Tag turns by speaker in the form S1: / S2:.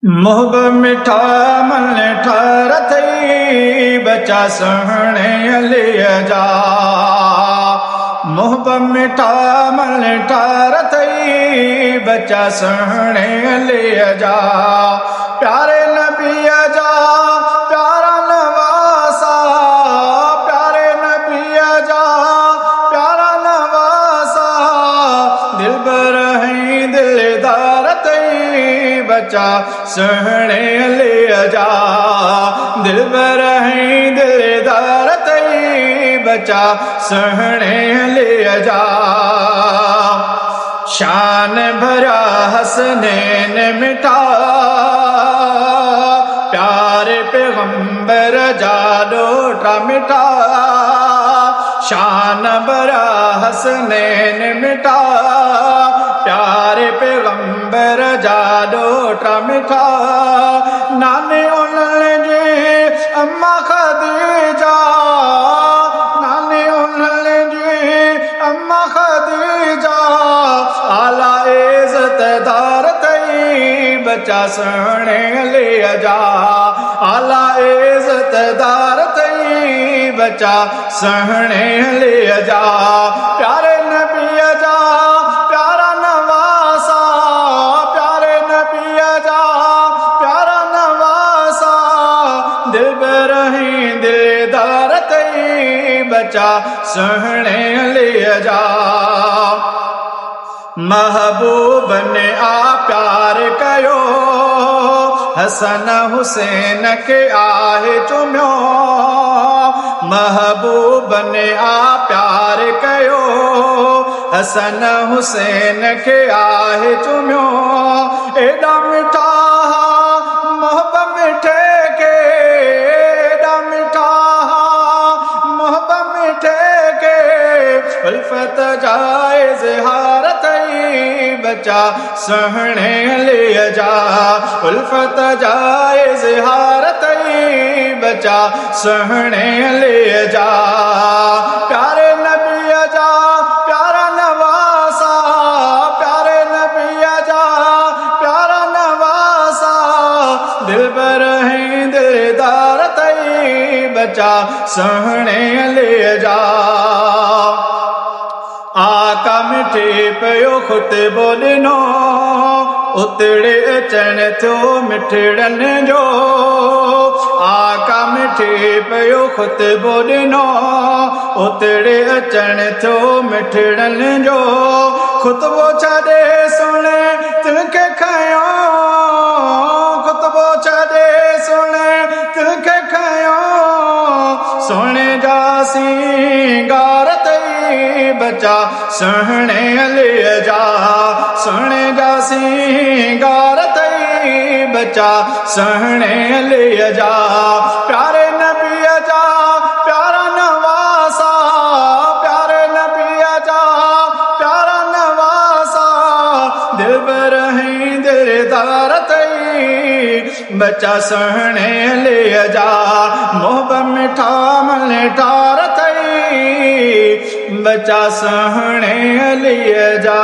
S1: मोहब मिठा मन ठार थई बचा सहणे लिया जा। मोहब मिठा मन ठार थई बचा सहणे लिया जा। प्यारे नबिया जा प्यारा नवासा, प्यारे नबिया जा प्यारा नवासा। दिल बर है दिलदार थई बचा सहणे लिया जा। दिल बर है दिलदार थई बचा सहणे लिया जा। शान भरा हसनैन मिठा प्यारे पैगंबर जादो टा मिठा। शान भरा हसनैन मिठा प्यारे पैगंबर जादो टा मिठा। नाने उन्हनि जी अम्मा खदीजा, नाने उन्हनि जी अम्मा खदीजा। आला इज़्ज़तदार थई बचा सहणे लिया जा। आला इज़्ज़तदार थई बचा सहणे लिया जा। प्यारे नबिया जा प्यारा नवासा, प्यारे नबिया जा प्यारा नवासा। दिल बर है दिलदार थई बचा सहणे लिया जा। महबूब ने आ प्यार कयो हसन हुसैन के आहे चुम्यो। महबूब ने आ प्यार कयो हसन हुसैन के आहे चुम्यो। एडा मिठा मोहब्बत मिठे के, एडा मिठा मोहब्बत मिठे के। उल्फत जाए इज़हार थई बचा सहणे लिया जा। उल्फत जाए इज़हार थई बचा सहणे लिया जा। प्यारे नबिया जा प्यारा नवासा, प्यारे नबिया जा प्यारा नवासा। दिल बर है दिलदार थई बचा सहणे लिया जा। आका मिठे पियो खुतबो ॾिनो उतड़े अचण थियो मिठड़नि जो। आका मिठे पियो खुतबो ॾिनो उतड़े अचण थियो मिठड़नि जो। खुतबो छॾे सुण तिनखे खयो, खुतबो छॾे सुण तिनखे खयो। सोने जा सिंगार थई बचा सहणे लिया जा। सोने जा सिंगार थई बचा सहणे लिया जा। प्यारे नबिया जा प्यारा नवासा, प्यारे नबिया जा प्यारा नवासा। दिल बर है दिलदार थई बचा सहणे लिया जा। मोहब्बत मिठा मन ठार थई बचा सहणे लिया जा।